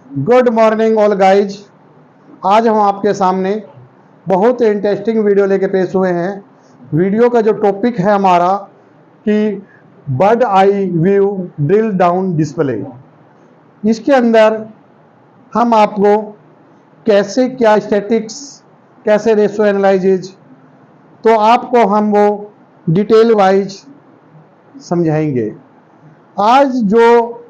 Good morning all guys. आज हम आपके सामने बहुत इंटरेस्टिंग वीडियो लेके पेश हुए हैं। वीडियो का जो टॉपिक है हमारा कि bird eye view drill down display. इसके अंदर हम आपको कैसे क्या स्टैटिक्स, कैसे रेशो एनालिसिस, तो आपको हम वो डिटेल वाइज समझाएंगे। आज जो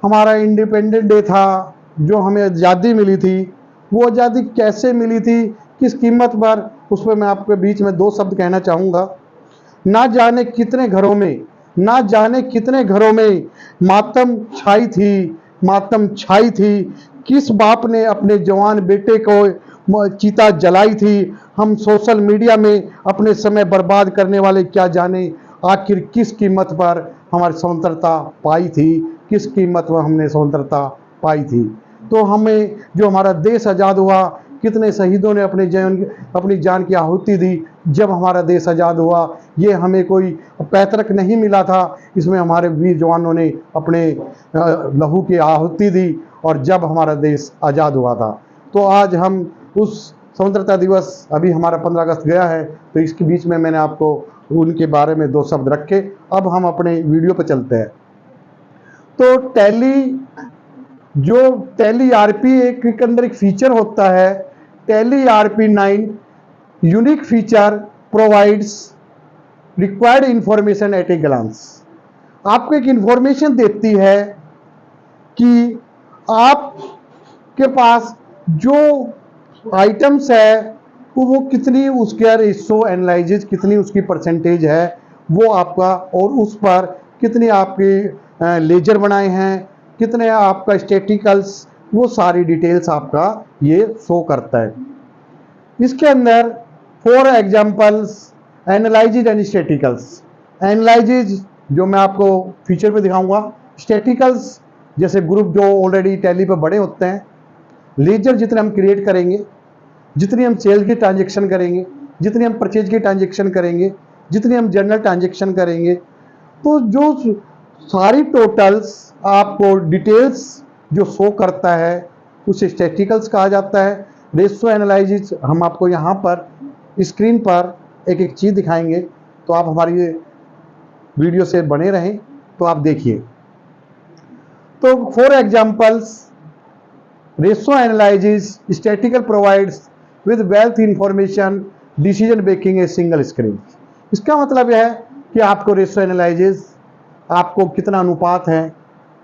हमारा इंडिपेंडेंट डे था, जो हमें आज़ादी मिली थी, वो आज़ादी कैसे मिली थी, किस कीमत पर, उस पर मैं आपके बीच में दो शब्द कहना चाहूँगा। ना जाने कितने घरों में, ना जाने कितने घरों में मातम छाई थी, मातम छाई थी। किस बाप ने अपने जवान बेटे को चिता जलाई थी। हम सोशल मीडिया में अपने समय बर्बाद करने वाले क्या जाने आखिर किस कीमत पर हमारी स्वतंत्रता पाई थी, किस कीमत पर हमने स्वतंत्रता पाई थी। तो हमें जो हमारा देश आज़ाद हुआ, कितने शहीदों ने अपनी जान की आहुति दी। जब हमारा देश आज़ाद हुआ, ये हमें कोई पैतृक नहीं मिला था, इसमें हमारे वीर जवानों ने अपने लहू की आहुति दी और जब हमारा देश आज़ाद हुआ था। तो आज हम उस स्वतंत्रता दिवस, अभी हमारा 15 अगस्त गया है, तो इसके बीच में मैंने आपको उनके बारे में दो शब्द रखे। अब हम अपने वीडियो पर चलते हैं। तो टैली आरपी के अंदर एक फीचर होता है, Tally ERP 9 unique feature provides required information at a glance. आपको एक इंफॉर्मेशन देती है कि आपके पास जो आइटम्स है वो कितनी, उसका रेशो एनालिसिस कितनी, उसकी परसेंटेज है वो आपका, और उस पर कितनी आपके लेजर बनाए हैं, कितने आपका स्टैटिकल्स, वो सारी डिटेल्स आपका ये शो करता है। इसके अंदर for examples analysis and staticals. Analysis जो मैं आपको फीचर पे दिखाऊंगा, स्टैटिकल्स जैसे ग्रुप जो ऑलरेडी टैली पे बड़े होते हैं, लेजर जितने हम क्रिएट करेंगे, जितनी हम सेल की ट्रांजेक्शन करेंगे, जितनी हम परचेज की ट्रांजेक्शन करेंगे, जितनी हम जनरल ट्रांजेक्शन करेंगे, तो जो सारी टोटल्स आपको डिटेल्स जो शो करता है उसे स्टैटिकल्स कहा जाता है। रेशो एनालिसिस हम आपको यहाँ पर स्क्रीन पर एक एक चीज़ दिखाएंगे, तो आप हमारी वीडियो से बने रहें, तो आप देखिए। तो for examples ratio analysis statistical provides with wealth information decision making a single screen. इसका मतलब यह है कि आपको रेशो एनालिसिस, आपको कितना अनुपात है,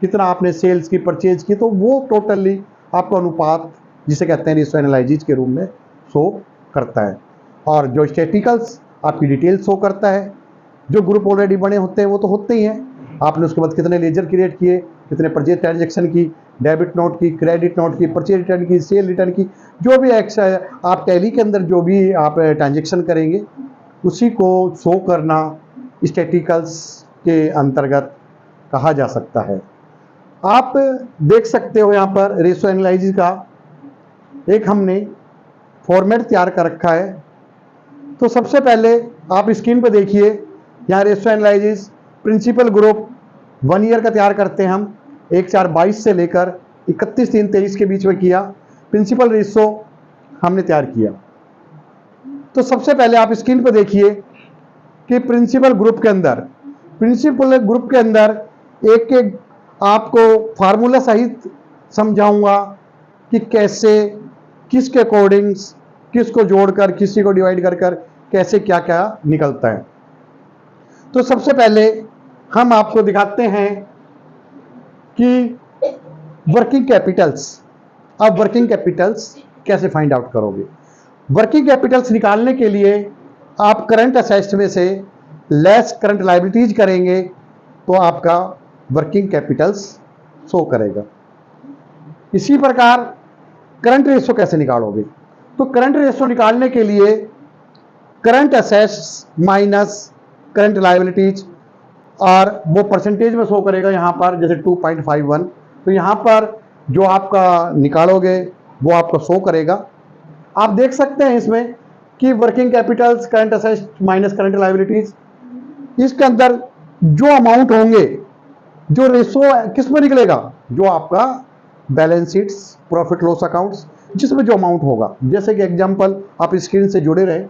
कितना आपने सेल्स की, परचेज की, तो वो टोटली आपको अनुपात जिसे कहते हैं रेशो एनालिसिस के रूप में शो करता है। और जो स्टैटिकल्स आपकी डिटेल शो करता है। जो ग्रुप ऑलरेडी बने होते हैं वो तो होते ही हैं, आपने उसके बाद कितने लेजर क्रिएट किए, कितने परचेज ट्रांजेक्शन की, डेबिट नोट की, क्रेडिट नोट की, परचेज रिटर्न की, सेल रिटर्न की, जो भी आप टैली के अंदर जो भी आप ट्रांजेक्शन करेंगे उसी को शो करना स्टैटिकल्स के अंतर्गत कहा जा सकता है। आप देख सकते हो यहाँ पर रेशो एनालिसिस का एक हमने फॉर्मेट तैयार कर रखा है। तो सबसे पहले आप स्क्रीन पर देखिए, यहाँ ratio analysis principal group 1 year का तैयार करते हैं हम, 1/4/22 से लेकर 31/3/23 के बीच में किया। प्रिंसिपल रेशो हमने तैयार किया। तो सबसे पहले आप स्क्रीन पर देखिए कि प्रिंसिपल ग्रुप के अंदर एक एक आपको फार्मूला सहित समझाऊंगा कि कैसे, किसके अकॉर्डिंग्स, किसको जोड़कर, किसी को डिवाइड कर कैसे क्या क्या निकलता है। तो सबसे पहले हम आपको दिखाते हैं कि वर्किंग कैपिटल्स। अब वर्किंग कैपिटल्स कैसे फाइंड आउट करोगे। वर्किंग कैपिटल्स निकालने के लिए आप करंट असेट्स में से लेस करंट लायबिलिटीज करेंगे तो आपका वर्किंग कैपिटल्स शो करेगा। इसी प्रकार करंट रेशो कैसे निकालोगे। तो करंट रेशो निकालने के लिए current assets minus current liabilities, और वो परसेंटेज में शो करेगा यहाँ पर, जैसे 2.51। तो यहाँ पर जो आपका निकालोगे वो आपको शो करेगा। आप देख सकते हैं इसमें कि working Capitals, current assets minus current liabilities, इसके अंदर जो अमाउंट होंगे, जो रेशो किस में निकलेगा, जो आपका balance sheets, profit loss accounts, जिसमें जो अमाउंट होगा। जैसे कि एग्जांपल आप स्क्रीन से जुड़े रहे,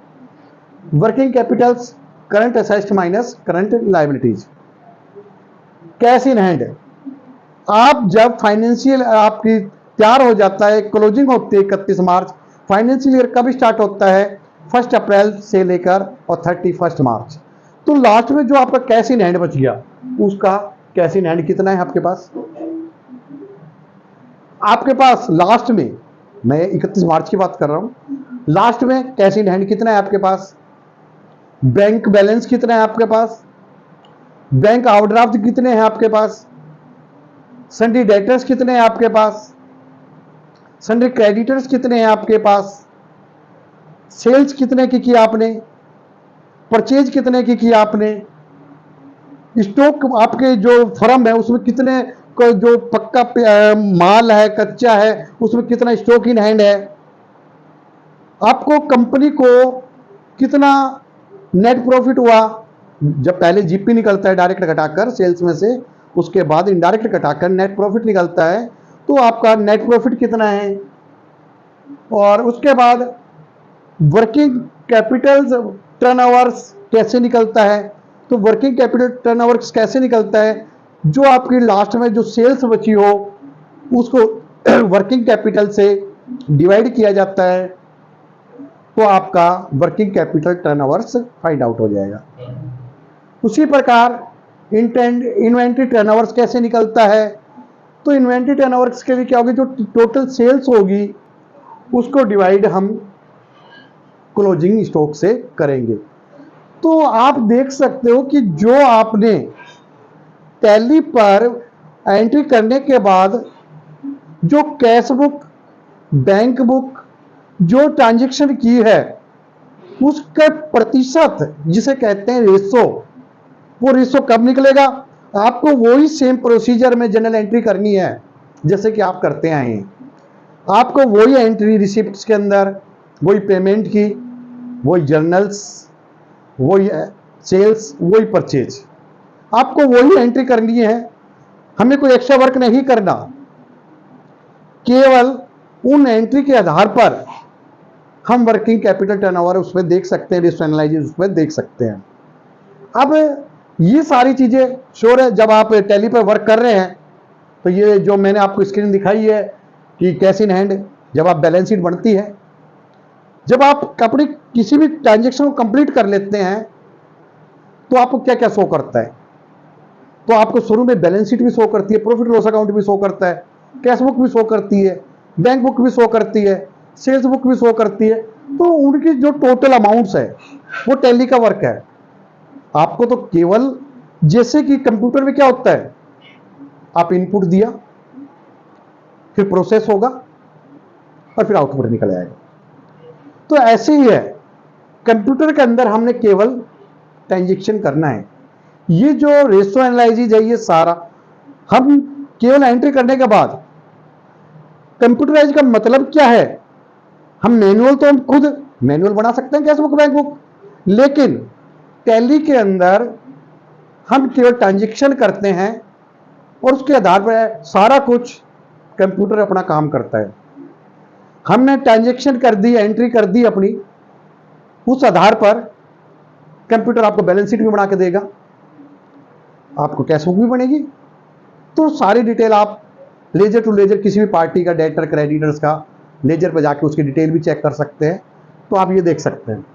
working Capitals, current assets minus current liabilities, cash in hand. आप जब फाइनेंशियल आपकी तैयार हो जाता है, क्लोजिंग होती है 31 मार्च, फाइनेंशियल ईयर कब स्टार्ट होता है? 1 अप्रैल से लेकर और 31 मार्च। तो लास्ट में जो आपका कैश इन हैंड बच गया, उसका कैश इन हैंड कितना है आपके पास? आपके पास लास्ट में, मैं 31 मार्च की बात कर रहा हूं, लास्ट में कैश इन हैंड कितना है आपके पास? बैंक बैलेंस कितना है आपके पास? बैंक ओवरड्राफ्ट कितने हैं आपके पास? सन्ड्री डेटर्स कितने हैं आपके पास? सन्ड्री क्रेडिटर्स कितने हैं आपके पास? सेल्स कितने की किया आपने? परचेज कितने की किया आपने? स्टॉक आपके जो फर्म है उसमें कितने को जो पक्का माल है, कच्चा है, उसमें कितना स्टॉक इन हैंड है? आपको कंपनी को कितना नेट प्रॉफिट हुआ? जब पहले जीपी निकलता है डायरेक्ट घटाकर सेल्स में से, उसके बाद इनडायरेक्ट घटाकर नेट प्रॉफिट निकलता है, तो आपका नेट प्रॉफिट कितना है? और उसके बाद वर्किंग कैपिटल टर्नओवर्स कैसे निकलता है? तो वर्किंग कैपिटल टर्नओवर्स कैसे निकलता है? जो आपकी लास्ट में जो सेल्स बची हो उसको वर्किंग कैपिटल से डिवाइड किया जाता है, तो आपका working capital turnovers find out हो जाएगा। उसी प्रकार इन्वेंट्री टर्नओवर्स कैसे निकलता है? तो इन्वेंट्री टर्नओवर्स के लिए क्या होगी? जो टोटल सेल्स होगी उसको डिवाइड हम क्लोजिंग स्टॉक से करेंगे। तो आप देख सकते हो कि जो आपने टैली पर एंट्री करने के बाद जो कैश बुक, बैंक बुक, जो ट्रांजैक्शन की है, उसका प्रतिशत जिसे कहते हैं रेशो, वो रेशो कब निकलेगा? आपको वही सेम प्रोसीजर में जनरल एंट्री करनी है जैसे कि आप करते आए हैं। आपको वही एंट्री रिसिप्ट्स के अंदर, वही पेमेंट की, वही जर्नल्स, वही सेल्स, वही परचेज, आपको वही एंट्री करनी है। हमें कोई एक्स्ट्रा वर्क नहीं करना, केवल उन एंट्री के आधार पर हम वर्किंग कैपिटल टर्नओवर उसमें देख सकते हैं, रिस्क एनालिसिस उसमें देख सकते हैं। अब ये सारी चीजें श्योर है जब आप टैली पर वर्क कर रहे हैं, तो ये जो मैंने आपको स्क्रीन दिखाई है कि कैश इन हैंड, जब आप बैलेंस शीट बनती है, जब आप अपनी किसी भी ट्रांजेक्शन को कंप्लीट कर लेते हैं, तो आपको क्या क्या शो करता है? तो आपको शुरू में बैलेंस शीट भी शो करती है, प्रॉफिट लॉस अकाउंट भी शो करता है, कैश बुक भी शो करती है, बैंक बुक भी शो करती है, सेल्स बुक भी शो करती है। तो उनकी जो टोटल अमाउंट्स है वो टैली का वर्क है। आपको तो केवल, जैसे कि कंप्यूटर में क्या होता है, आप इनपुट दिया, फिर प्रोसेस होगा और फिर आउटपुट निकल आएगा। तो ऐसे ही है कंप्यूटर के अंदर, हमने केवल ट्रांजैक्शन करना है। ये जो रेशो एनालिसिस है, ये सारा हम केवल एंट्री करने के बाद, कंप्यूटराइज का मतलब क्या है? हम मैनुअल, तो हम खुद मैनुअल बना सकते हैं कैश बुक, बैंक बुक, लेकिन टैली के अंदर हम केवल ट्रांजैक्शन करते हैं और उसके आधार पर सारा कुछ कंप्यूटर अपना काम करता है। हमने ट्रांजैक्शन कर दी, एंट्री कर दी अपनी, उस आधार पर कंप्यूटर आपको बैलेंस शीट भी बना के देगा, आपको कैश बुक भी बनेगी। तो सारी डिटेल आप लेजर टू लेजर किसी भी पार्टी का, डेटर क्रेडिटर्स का लेजर पर जाके उसकी डिटेल भी चेक कर सकते हैं। तो आप ये देख सकते हैं।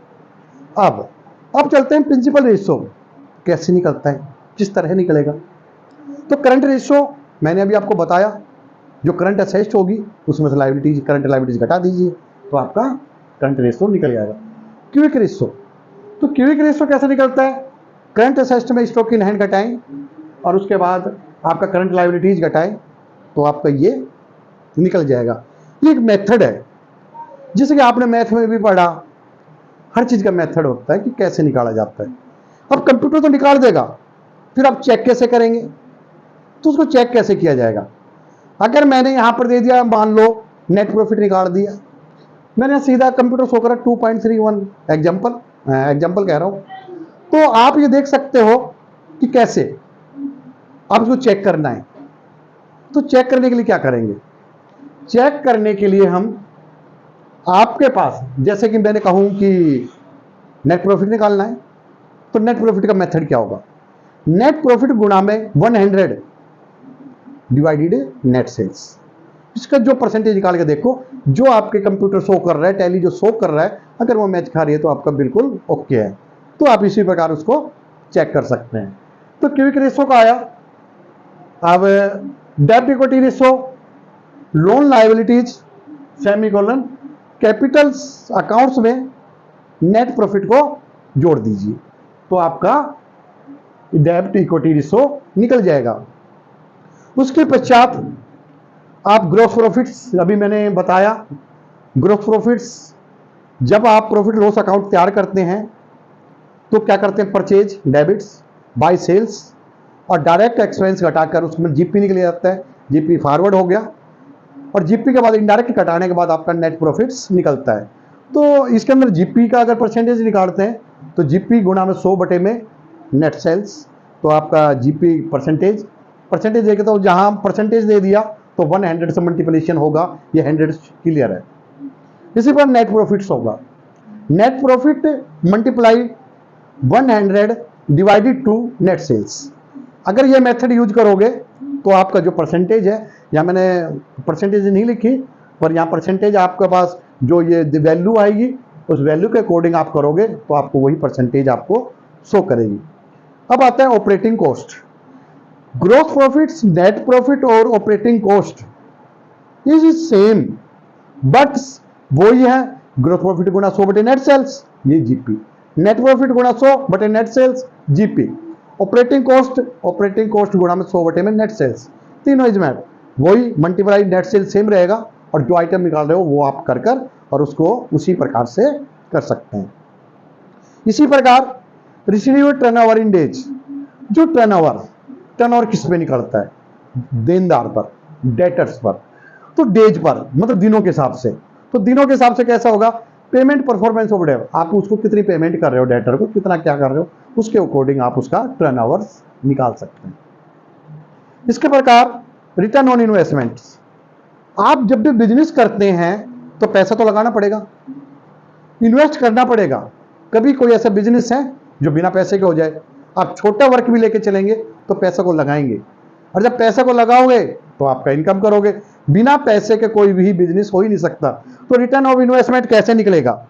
अब चलते हैं प्रिंसिपल रेशो कैसे निकलता है, किस तरह निकलेगा। तो करंट रेशो मैंने अभी आपको बताया, जो करंट असेट्स होगी उसमें से लायबिलिटीज, करंट लायबिलिटीज घटा दीजिए, तो आपका करंट रेशो निकल जाएगा। क्विक रेशो, तो क्विक रेशो कैसे निकलता है? करंट असेट्स में स्टॉक इन हैंड घटाएं और उसके बाद आपका करंट लायबिलिटीज घटाएं, तो आपका ये निकल जाएगा। ये एक मेथड है, जैसे कि आपने मैथ में भी पढ़ा, हर चीज का मेथड होता है कि कैसे निकाला जाता है। अब कंप्यूटर तो निकाल देगा, फिर आप चेक कैसे करेंगे? तो उसको चेक कैसे किया जाएगा? अगर मैंने यहां पर दे दिया, मान लो नेट प्रॉफिट निकाल दिया, मैंने सीधा कंप्यूटर शो करा 2.31, एग्जाम्पल कह रहा हूं, तो आप ये देख सकते हो कि कैसे आप इसको चेक करना है। तो चेक करने के लिए क्या करेंगे? चेक करने के लिए हम आपके पास, जैसे कि मैंने कहूं कि नेट प्रॉफिट निकालना है, तो नेट प्रॉफिट का मेथड क्या होगा? नेट प्रॉफिट गुणा में 100 डिवाइडेड नेट सेल्स। इसका जो परसेंटेज निकाल के देखो, जो आपके कंप्यूटर शो कर रहा है, टैली जो शो कर रहा है, अगर वो मैच खा रही है तो आपका बिल्कुल ओके है। तो आप इसी प्रकार उसको चेक कर सकते हैं। तो क्विक रेशो का आया। अब डेब्ट equity ratio, loan liabilities semicolon, Capitals accounts में नेट प्रॉफिट को जोड़ दीजिए, तो आपका डेब्ट इक्विटी रेशो निकल जाएगा। उसके पश्चात आप ग्रॉस प्रॉफिट्स, अभी मैंने बताया ग्रॉस प्रॉफिट्स, जब आप प्रॉफिट लॉस अकाउंट तैयार करते हैं तो क्या करते हैं? परचेज डेबिट्स, बाय सेल्स और डायरेक्ट एक्सपेंस घटाकर उसमें जीपी निकल जाता है। जीपी फॉरवर्ड हो गया, और जीपी के बाद इनडायरेक्ट घटाने के बाद आपका नेट प्रॉफिट्स निकलता है। तो इसके अंदर जीपी का अगर परसेंटेज निकालते हैं तो जीपी गुणा में 100 बटे में नेट सेल्स, तो आपका जीपी परसेंटेज देखे तो जहां परसेंटेज दे दिया तो 100 से मल्टीप्लिकेशन होगा, ये 100 क्लियर है। इसी पर नेट प्रॉफिट्स होगा, net profit multiply 100 divided to net sales. अगर ये मेथड यूज करोगे तो आपका जो परसेंटेज है, या मैंने परसेंटेज नहीं लिखी पर यहाँ परसेंटेज आपके पास जो ये वैल्यू आएगी उस वैल्यू के अकॉर्डिंग आप करोगे तो आपको वही परसेंटेज आपको शो करेगी। अब आता है operating cost. Growth profits, net profit और operating cost is same, but वो ही है ग्रोथ प्रॉफिट गुणा 100 बटे नेट सेल्स, ये जीपी। नेट प्रॉफिट गुणा 100 बटे net sales, GP. Operating cost गुणा में 100 बटे में नेट सेल्स, तीनों इसमें वही मल्टीप्लाई नेट सेल्स सेम रहेगा, और जो आइटम निकाल रहे हो वो आप कर और उसको उसी प्रकार से कर सकते हैं। इसी प्रकार रिसीव्ड टर्नओवर इन डेज, जो टर्नओवर किस पे निकलता है? देनदार पर, डेटर्स पर, तो डेज पर मतलब दिनों के हिसाब से। तो दिनों के हिसाब से कैसा होगा? पेमेंट परफॉर्मेंस ऑफ डेट, आप उसको कितनी पेमेंट कर रहे हो, डेटर को कितना क्या कर रहे हो, उसके अकॉर्डिंग आप उसका टर्नओवर निकाल सकते हैं। इसके प्रकार रिटर्न ऑन इन्वेस्टमेंट्स, आप जब भी बिजनेस करते हैं तो पैसा तो लगाना पड़ेगा, इन्वेस्ट करना पड़ेगा। कभी कोई ऐसा बिजनेस है जो बिना पैसे के हो जाए? आप छोटा वर्क भी लेके चलेंगे तो पैसा को लगाएंगे, और जब पैसा को लगाओगे तो आपका इनकम करोगे। बिना पैसे के कोई भी बिजनेस हो ही नहीं सकता। तो रिटर्न ऑफ इन्वेस्टमेंट कैसे निकलेगा?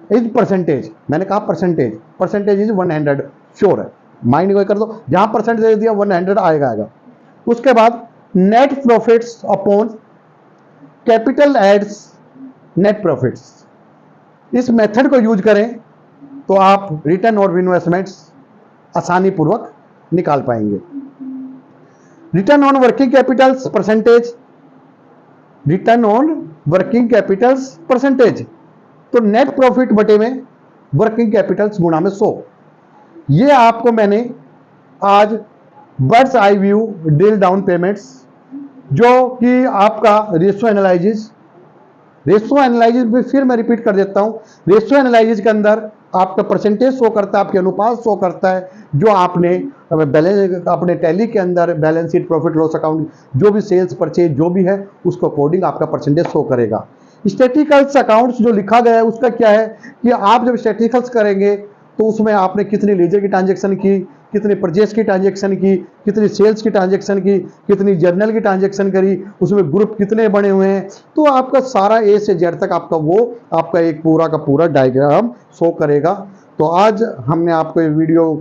इज परसेंटेज, मैंने कहा परसेंटेज इज 100 श्योर है, माइंड को कर दो, जहां परसेंटेज दे दिया 100 आएगा। उसके बाद net profits upon capital adds net profits, इस मेथड को यूज करें तो आप रिटर्न ऑफ इन्वेस्टमेंट्स आसानी पूर्वक निकाल पाएंगे। Return on working Capitals percentage, return on working Capitals percentage, तो नेट प्रॉफिट बटे में वर्किंग कैपिटल्स गुणा में 100। ये आपको मैंने आज birds eye view drill down payments, जो कि आपका रेशो एनालिसिस में, फिर मैं रिपीट कर देता हूं, रेशो एनालिसिस के अंदर आपका परसेंटेज शो करता है, आपके अनुपात शो करता है, जो आपने बैलेंस अपने टैली के अंदर balance sheet, profit loss account, जो भी सेल्स परचेज जो भी है उसको अकॉर्डिंग आपका परसेंटेज शो करेगा। स्टैटिकल्स अकाउंट्स जो लिखा गया है उसका क्या है कि आप जब स्टैटिकल्स करेंगे तो उसमें आपने कितनी लेजर की ट्रांजेक्शन की, कितनी परचेज की ट्रांजेक्शन की, कितनी सेल्स की ट्रांजेक्शन की, कितनी जर्नल की ट्रांजेक्शन करी, उसमें ग्रुप कितने बने हुए हैं, तो आपका सारा ए से जेड तक आपका एक पूरा का पूरा डायग्राम शो करेगा। तो आज हमने आपको ये वीडियो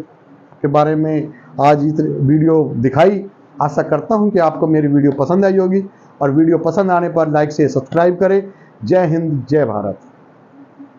के बारे में आज वीडियो दिखाई। आशा करता हूं कि आपको मेरी वीडियो पसंद आई होगी, और वीडियो पसंद आने पर लाइक से सब्सक्राइब करें। जय हिंद, जय भारत।